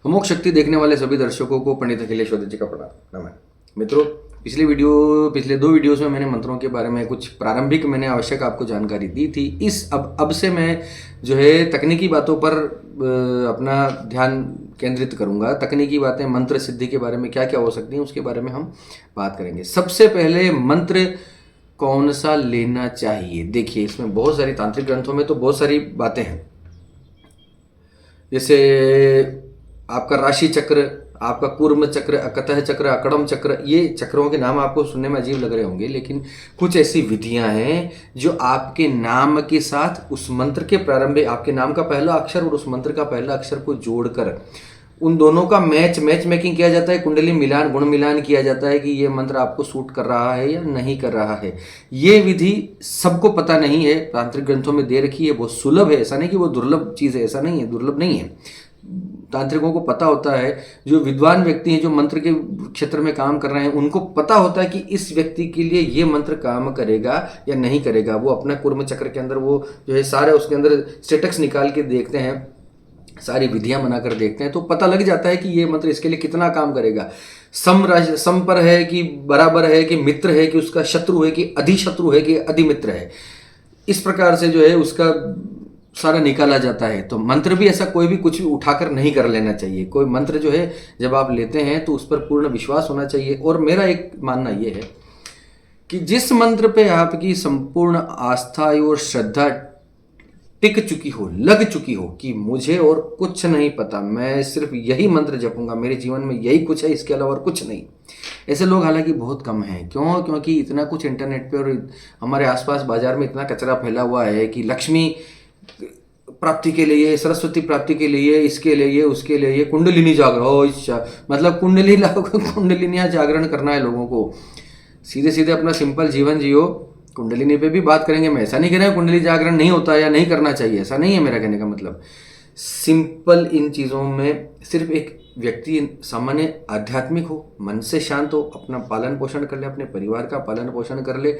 अमोघ शक्ति देखने वाले सभी दर्शकों को पंडित अखिलेश वैद्य जी का प्रणाम। नमन मित्रों, पिछले 2 वीडियोस में मैंने मंत्रों के बारे में कुछ प्रारंभिक मैंने आवश्यक आपको जानकारी दी थी। अब से मैं जो है तकनीकी बातों पर अपना ध्यान केंद्रित करूंगा। तकनीकी बातें, मंत्र सिद्धि के बारे में क्या क्या हो सकती हैं उसके बारे में हम बात करेंगे। सबसे पहले मंत्र कौन सा लेना चाहिए। देखिए, इसमें बहुत सारी तांत्रिक ग्रंथों में तो बहुत सारी बातें हैं, जैसे आपका राशि चक्र, आपका कूर्म चक्र, अकतः चक्र, अकड़म चक्र, ये चक्रों के नाम आपको सुनने में अजीब लग रहे होंगे, लेकिन कुछ ऐसी विधियां हैं जो आपके नाम के साथ उस मंत्र के प्रारंभ, आपके नाम का पहला अक्षर और उस मंत्र का पहला अक्षर को जोड़कर उन दोनों का मैच मेकिंग किया जाता है, कुंडली मिलान, गुण मिलान किया जाता है कि ये मंत्र आपको सूट कर रहा है या नहीं कर रहा है। ये विधि सबको पता नहीं है, तांत्रिक ग्रंथों में दे रखी है, बहुत सुलभ है। ऐसा नहीं कि वो दुर्लभ चीज़ है, ऐसा नहीं है, दुर्लभ नहीं है। तांत्रिकों को पता होता है, जो विद्वान व्यक्ति हैं, जो मंत्र के क्षेत्र में काम कर रहे हैं, उनको पता होता है कि इस व्यक्ति के लिए ये मंत्र काम करेगा या नहीं करेगा। वो अपना कुर्म चक्र के अंदर वो जो है सारे उसके अंदर स्टेटस निकाल के देखते हैं, सारी विधियां बनाकर देखते हैं, तो पता लग जाता है कि ये मंत्र इसके लिए कितना काम करेगा। सम पर है कि बराबर है कि मित्र है कि उसका शत्रु है कि अधिशत्रु है कि अधिमित्र है, इस प्रकार से जो है उसका सारा निकाला जाता है। तो मंत्र भी ऐसा कोई भी कुछ भी उठाकर नहीं कर लेना चाहिए। कोई मंत्र जो है जब आप लेते हैं तो उस पर पूर्ण विश्वास होना चाहिए। और मेरा एक मानना यह है कि जिस मंत्र पे आपकी संपूर्ण आस्था और श्रद्धा टिक चुकी हो, लग चुकी हो कि मुझे और कुछ नहीं पता, मैं सिर्फ यही मंत्र जपूंगा, मेरे जीवन में यही कुछ है, इसके अलावा और कुछ नहीं, ऐसे लोग हालांकि बहुत कम हैं। क्यों? क्योंकि इतना कुछ इंटरनेट पे और हमारे आसपास बाजार में इतना कचरा फैला हुआ है कि लक्ष्मी प्राप्ति के लिए, सरस्वती प्राप्ति के लिए, इसके लिए, उसके लिए कुंडलिनी जागरण, मतलब कुंडलिनी जागरण करना है लोगों को। सीधे सीधे अपना सिंपल जीवन जियो। कुंडलिनी पे भी बात करेंगे, मैं ऐसा नहीं कह रहा कुंडली जागरण नहीं होता या नहीं करना चाहिए, ऐसा नहीं है मेरा कहने का मतलब। सिंपल इन चीज़ों में सिर्फ एक व्यक्ति सामान्य आध्यात्मिक हो, मन से शांत हो, अपना पालन पोषण कर ले, अपने परिवार का पालन पोषण कर ले,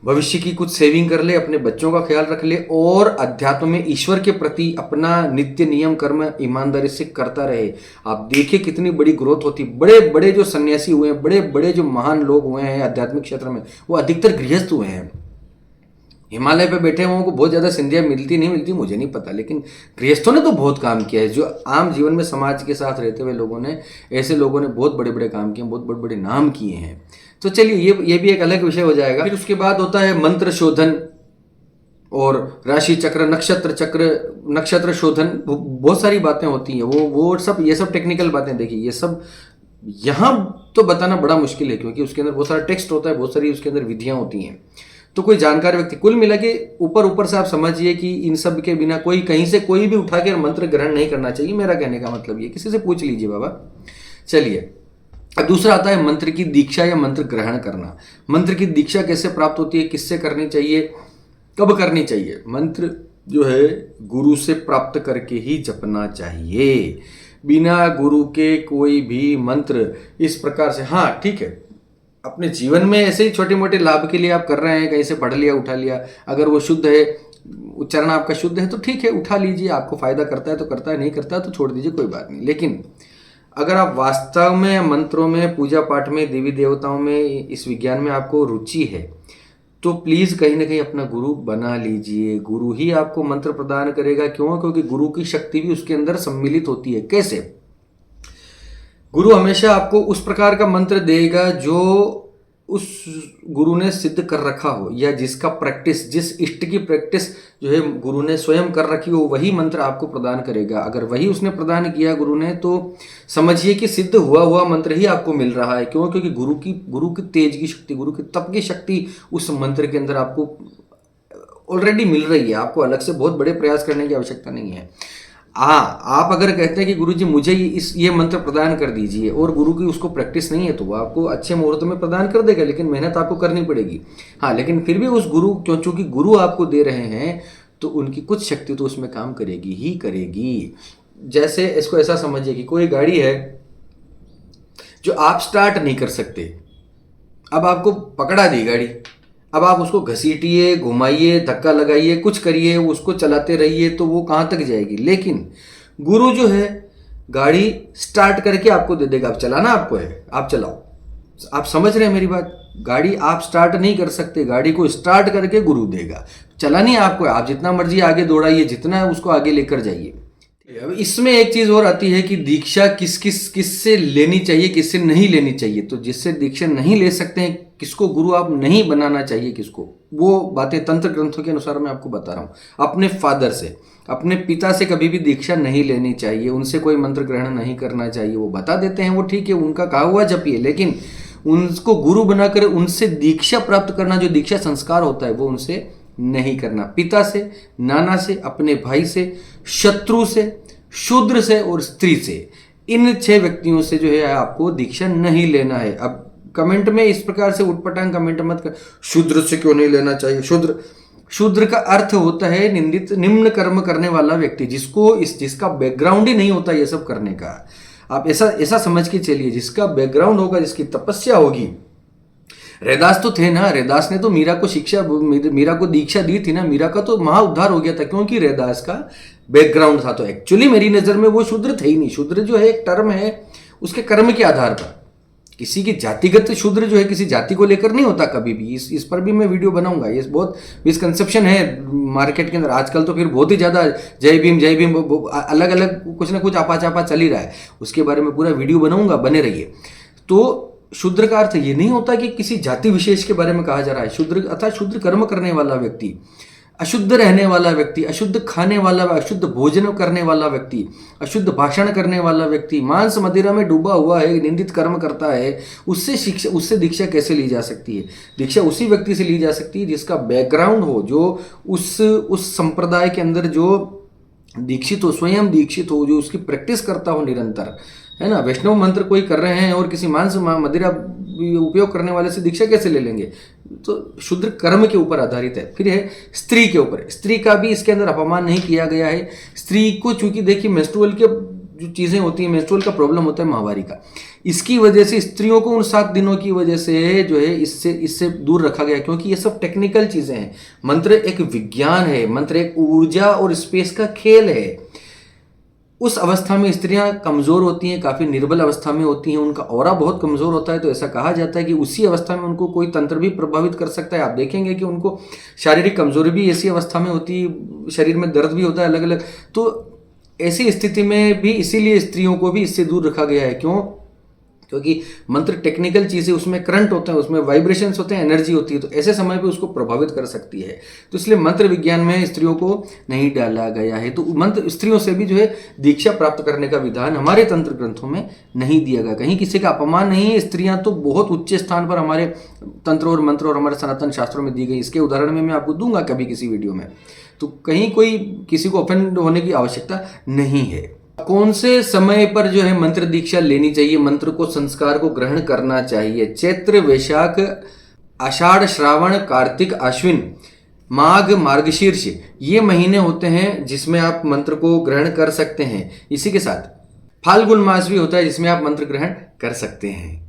भविष्य की कुछ सेविंग कर ले, अपने बच्चों का ख्याल रख ले और अध्यात्म में ईश्वर के प्रति अपना नित्य नियम कर्म ईमानदारी से करता रहे। आप देखिए कितनी बड़ी ग्रोथ होती। बड़े बड़े जो सन्यासी हुए हैं, बड़े बड़े जो महान लोग हुए हैं आध्यात्मिक क्षेत्र में, वो अधिकतर गृहस्थ हुए हैं। हिमालय पे बैठे हुओं को बहुत ज़्यादा सिंधियाँ मिलती नहीं मिलती मुझे नहीं पता, लेकिन गृहस्थों ने तो बहुत काम किया है। जो आम जीवन में समाज के साथ रहते हुए लोगों ने, ऐसे लोगों ने बहुत बड़े बड़े काम किए, बहुत बड़े बड़े नाम किए हैं। तो चलिए ये भी एक अलग विषय हो जाएगा। फिर उसके बाद होता है मंत्र शोधन और राशि चक्र, नक्षत्र शोधन, बहुत सारी बातें होती हैं। वो सब, ये सब टेक्निकल बातें। देखिए ये सब यहाँ तो बताना बड़ा मुश्किल है, क्योंकि उसके अंदर बहुत सारा टेक्स्ट होता है, बहुत सारी उसके अंदर विधियाँ होती हैं। तो कोई जानकार व्यक्ति, कुल मिला के ऊपर से आप समझिए कि इन सब के बिना कोई कहीं से कोई भी उठा के मंत्र ग्रहण नहीं करना चाहिए। मेरा कहने का मतलब ये, किसी से पूछ लीजिए बाबा। चलिए, अब दूसरा आता है मंत्र की दीक्षा या मंत्र ग्रहण करना। मंत्र की दीक्षा कैसे प्राप्त होती है, किससे करनी चाहिए, कब करनी चाहिए। मंत्र जो है गुरु से प्राप्त करके ही जपना चाहिए। बिना गुरु के कोई भी मंत्र इस प्रकार से, हाँ ठीक है, अपने जीवन में ऐसे ही छोटे मोटे लाभ के लिए आप कर रहे हैं, कहीं से पढ़ लिया, उठा लिया, अगर वो शुद्ध है, उच्चारण आपका शुद्ध है तो ठीक है, उठा लीजिए। आपको फायदा करता है तो करता है, नहीं करता है तो छोड़ दीजिए, कोई बात नहीं। लेकिन अगर आप वास्तव में मंत्रों में, पूजा पाठ में, देवी देवताओं में, इस विज्ञान में आपको रुचि है, तो प्लीज़ कहीं ना कहीं अपना गुरु बना लीजिए। गुरु ही आपको मंत्र प्रदान करेगा। क्यों? क्योंकि गुरु की शक्ति भी उसके अंदर सम्मिलित होती है। कैसे? गुरु हमेशा आपको उस प्रकार का मंत्र देगा जो उस गुरु ने सिद्ध कर रखा हो, या जिसका प्रैक्टिस, जिस इष्ट की प्रैक्टिस जो है गुरु ने स्वयं कर रखी हो, वही मंत्र आपको प्रदान करेगा। अगर वही उसने प्रदान किया गुरु ने, तो समझिए कि सिद्ध हुआ मंत्र ही आपको मिल रहा है। क्यों? क्योंकि गुरु की तेज की शक्ति, गुरु की तप की शक्ति उस मंत्र के अंदर आपको ऑलरेडी मिल रही है। आपको अलग से बहुत बड़े प्रयास करने की आवश्यकता नहीं है। आप अगर कहते हैं कि गुरुजी मुझे ये मंत्र प्रदान कर दीजिए, और गुरु की उसको प्रैक्टिस नहीं है, तो वो आपको अच्छे मुहूर्त में प्रदान कर देगा, लेकिन मेहनत आपको करनी पड़ेगी। हाँ, लेकिन फिर भी उस गुरु, क्योंकि गुरु आपको दे रहे हैं, तो उनकी कुछ शक्ति तो उसमें काम करेगी ही करेगी। जैसे इसको ऐसा समझिए कि कोई गाड़ी है जो आप स्टार्ट नहीं कर सकते, अब आपको पकड़ा दी गाड़ी, अब आप उसको घसीटिए, घुमाइए, धक्का लगाइए, कुछ करिए, उसको चलाते रहिए, तो वो कहाँ तक जाएगी। लेकिन गुरु जो है, गाड़ी स्टार्ट करके आपको दे देगा। अब चलाना आपको है, आप चलाओ। आप समझ रहे हैं मेरी बात? गाड़ी आप स्टार्ट नहीं कर सकते, गाड़ी को स्टार्ट करके गुरु देगा। चलानी आपको है, आप जितना मर्जी आगे दौड़ाइए, जितना है उसको आगे लेकर जाइए। अब इसमें एक चीज और आती है कि दीक्षा किससे लेनी चाहिए, किससे नहीं लेनी चाहिए। तो जिससे दीक्षा नहीं ले सकते हैं, किसको गुरु आप नहीं बनाना चाहिए, किसको, वो बातें तंत्र ग्रंथों के अनुसार मैं आपको बता रहा हूं। अपने फादर से, अपने पिता से कभी भी दीक्षा नहीं लेनी चाहिए, उनसे कोई मंत्र ग्रहण नहीं करना चाहिए। वो बता देते हैं, वो ठीक है, उनका कहा हुआ जपिए, लेकिन उनको गुरु बनाकर उनसे दीक्षा प्राप्त करना, जो दीक्षा संस्कार होता है, वो उनसे नहीं करना। पिता से, नाना से, अपने भाई से, शत्रु से, शूद्र से और स्त्री से, इन 6 व्यक्तियों से जो है आपको दीक्षा नहीं लेना है। अब कमेंट में इस प्रकार से उटपटांग कमेंट मत कर, शूद्र से क्यों नहीं लेना चाहिए। शूद्र का अर्थ होता है निंदित, निम्न कर्म करने वाला व्यक्ति, जिसका बैकग्राउंड ही नहीं होता ये सब करने का। आप ऐसा समझ के चलिए, जिसका बैकग्राउंड होगा, जिसकी तपस्या होगी। रैदास तो थे ना, रैदास ने तो मीरा को दीक्षा दी थी ना। मीरा का तो महा उद्धार हो गया था, क्योंकि रैदास का बैकग्राउंड था। तो एक्चुअली मेरी नजर में वो शूद्र थे ही नहीं। शूद्र जो है एक टर्म है, उसके कर्म के आधार पर। किसी की जातिगत शूद्र जो है किसी जाति को लेकर नहीं होता कभी भी। इस पर भी मैं वीडियो बनाऊंगा। ये बहुत मिसकंसेप्शन है मार्केट के अंदर आजकल। तो फिर बहुत ही ज्यादा जय भीम अलग अलग कुछ ना कुछ आपा चापा चल ही रहा है। उसके बारे में पूरा वीडियो बनाऊंगा, बने रहिए। तो शूद्र का अर्थ ये नहीं होता कि किसी जाति विशेष के बारे में कहा जा रहा है। शूद्र अर्थात शुद्र कर्म करने वाला व्यक्ति, अशुद्ध रहने वाला व्यक्ति, अशुद्ध खाने वाला, अशुद्ध भोजन करने वाला व्यक्ति, अशुद्ध भाषण करने वाला व्यक्ति, मांस मदिरा में डूबा हुआ है, निंदित कर्म करता है, उससे दीक्षा कैसे ली जा सकती है? दीक्षा उसी व्यक्ति से ली जा सकती है जिसका बैकग्राउंड हो, जो उस संप्रदाय के अंदर जो दीक्षित हो, स्वयं दीक्षित हो, जो उसकी प्रैक्टिस करता हो निरंतर, है ना। वैष्णव मंत्र कोई कर रहे हैं और किसी मांस मदिरा उपयोग करने वाले से दीक्षा कैसे ले लेंगे? तो शुद्र कर्म के ऊपर आधारित है। फिर है स्त्री के ऊपर। स्त्री का भी इसके अंदर अपमान नहीं किया गया है। स्त्री को चूंकि देखिए मेंस्ट्रुअल के जो चीजें होती हैं, मेंस्ट्रुअल का प्रॉब्लम होता है माहवारी का, इसकी वजह से स्त्रियों को उन 7 दिनों की वजह से जो है इससे दूर रखा गया, क्योंकि ये सब टेक्निकल चीजें हैं। मंत्र एक विज्ञान है, मंत्र एक ऊर्जा और स्पेस का खेल है। उस अवस्था में स्त्रियां कमजोर होती हैं, काफी निर्बल अवस्था में होती हैं, उनका ऑरा बहुत कमजोर होता है। तो ऐसा कहा जाता है कि उसी अवस्था में उनको कोई तंत्र भी प्रभावित कर सकता है। आप देखेंगे कि उनको शारीरिक कमजोरी भी ऐसी अवस्था में होती है, शरीर में दर्द भी होता है अलग अलग। तो ऐसी स्थिति में भी इसीलिए स्त्रियों को भी इससे दूर रखा गया है। क्यों? क्योंकि मंत्र टेक्निकल चीज़ें, उसमें करंट होता है, उसमें वाइब्रेशंस होते हैं, एनर्जी होती है, तो ऐसे समय पे उसको प्रभावित कर सकती है। तो इसलिए मंत्र विज्ञान में स्त्रियों को नहीं डाला गया है। तो मंत्र स्त्रियों से भी जो है दीक्षा प्राप्त करने का विधान हमारे तंत्र ग्रंथों में नहीं दिया गया। कहीं किसी का अपमान नहीं है। स्त्रियां तो बहुत उच्च स्थान पर हमारे तंत्र और मंत्र और हमारे सनातन शास्त्रों में दी गई। इसके उदाहरण में मैं आपको दूंगा कभी किसी वीडियो में। तो कहीं कोई किसी को ऑफेंड होने की आवश्यकता नहीं है। कौन से समय पर जो है मंत्र दीक्षा लेनी चाहिए, मंत्र को, संस्कार को ग्रहण करना चाहिए? चैत्र, वैशाख, आषाढ़, श्रावण, कार्तिक, आश्विन, माघ, मार्गशीर्ष, ये महीने होते हैं जिसमें आप मंत्र को ग्रहण कर सकते हैं। इसी के साथ फाल्गुन मास भी होता है जिसमें आप मंत्र ग्रहण कर सकते हैं।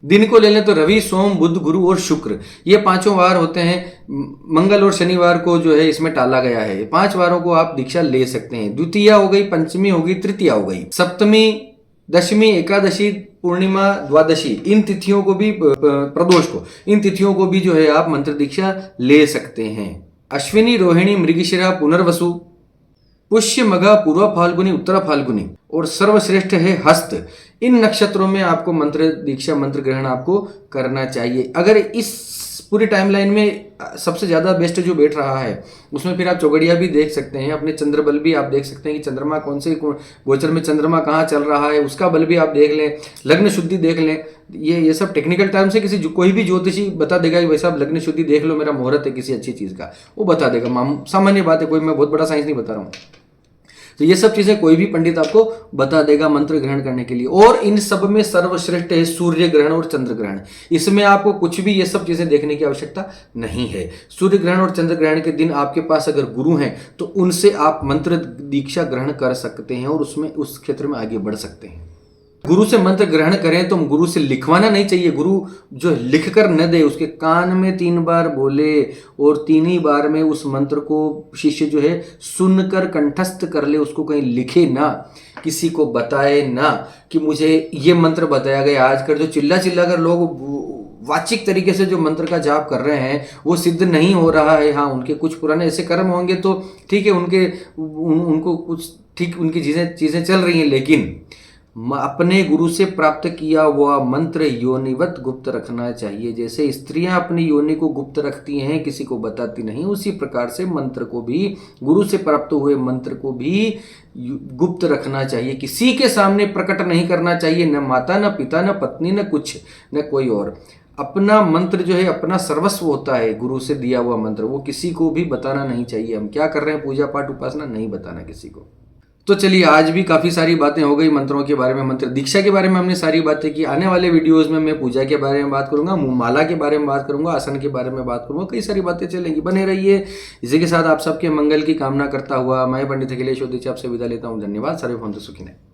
दिन को ले लें तो रवि, सोम, बुध, गुरु और शुक्र, ये 5 वार होते हैं। मंगल और शनिवार को जो है इसमें टाला गया है। 5 वारों को आप दीक्षा ले सकते हैं। द्वितीया हो गई, पंचमी हो गई, तृतीया हो गई, सप्तमी, दशमी, एकादशी, पूर्णिमा, द्वादशी, इन तिथियों को भी, प्रदोष को, इन तिथियों को भी जो है आप मंत्र दीक्षा ले सकते हैं। अश्विनी, रोहिणी, मृगशिरा, पुनर्वसु, पुष्य, मघा, पूर्व फाल्गुनी, उत्तरा फाल्गुनी और सर्वश्रेष्ठ है हस्त। इन नक्षत्रों में आपको मंत्र दीक्षा, मंत्र ग्रहण आपको करना चाहिए। अगर इस पूरी टाइमलाइन में सबसे ज्यादा बेस्ट जो बैठ रहा है, उसमें फिर आप चौगड़िया भी देख सकते हैं, अपने चंद्र बल भी आप देख सकते हैं कि चंद्रमा कौन से गोचर में चंद्रमा कहाँ चल रहा है, उसका बल भी आप देख लें, लग्न शुद्धि देख लें। ये सब टेक्निकल टर्म से कोई भी ज्योतिषी बता देगा कि भाई साहब लग्न शुद्धि देख लो, मेरा मुहूर्त है किसी अच्छी चीज का, वो बता देगा। सामान्य बात है, कोई मैं बहुत बड़ा साइंस नहीं बता रहा हूँ। तो ये सब चीजें कोई भी पंडित आपको बता देगा मंत्र ग्रहण करने के लिए। और इन सब में सर्वश्रेष्ठ है सूर्य ग्रहण और चंद्र ग्रहण। इसमें आपको कुछ भी ये सब चीजें देखने की आवश्यकता नहीं है। सूर्य ग्रहण और चंद्र ग्रहण के दिन आपके पास अगर गुरु हैं तो उनसे आप मंत्र दीक्षा ग्रहण कर सकते हैं और उसमें उस क्षेत्र में आगे बढ़ सकते हैं। गुरु से मंत्र ग्रहण करें तो गुरु से लिखवाना नहीं चाहिए। गुरु जो लिख कर न दे, उसके कान में 3 बार बोले और 3 ही बार में उस मंत्र को शिष्य जो है सुनकर कंठस्थ कर ले, उसको कहीं लिखे ना, किसी को बताए ना कि मुझे ये मंत्र बताया गया। आजकल जो चिल्ला चिल्ला कर लोग वाचिक तरीके से जो मंत्र का जाप कर रहे हैं वो सिद्ध नहीं हो रहा है। हाँ, उनके कुछ पुराने ऐसे कर्म होंगे तो ठीक है, उनको कुछ ठीक उनकी चीज़ें चल रही हैं, लेकिन अपने गुरु से प्राप्त किया हुआ मंत्र योनिवत गुप्त रखना चाहिए। जैसे स्त्रियां अपनी योनि को गुप्त रखती हैं, किसी को बताती नहीं, उसी प्रकार से मंत्र को भी, गुरु से प्राप्त हुए मंत्र को भी गुप्त रखना चाहिए। किसी के सामने प्रकट नहीं करना चाहिए, न माता, न पिता, न पत्नी, न कुछ, न कोई और। अपना मंत्र जो है अपना सर्वस्व होता है, गुरु से दिया हुआ मंत्र, वो किसी को भी बताना नहीं चाहिए। हम क्या कर रहे हैं, पूजा पाठ उपासना, नहीं बताना किसी को। तो चलिए, आज भी काफ़ी सारी बातें हो गई मंत्रों के बारे में, मंत्र दीक्षा के बारे में हमने सारी बातें की। आने वाले वीडियोस में मैं पूजा के बारे में बात करूंगा, माला के बारे में बात करूंगा, आसन के बारे में बात करूंगा, कई सारी बातें चलेंगी, बने रहिए। इसी के साथ आप सबके मंगल की कामना करता हुआ मैं पंडित अखिलेश ओदेची आपसे विदा लेता हूँ। धन्यवाद। सर्वे भवन्तु सुखिनः।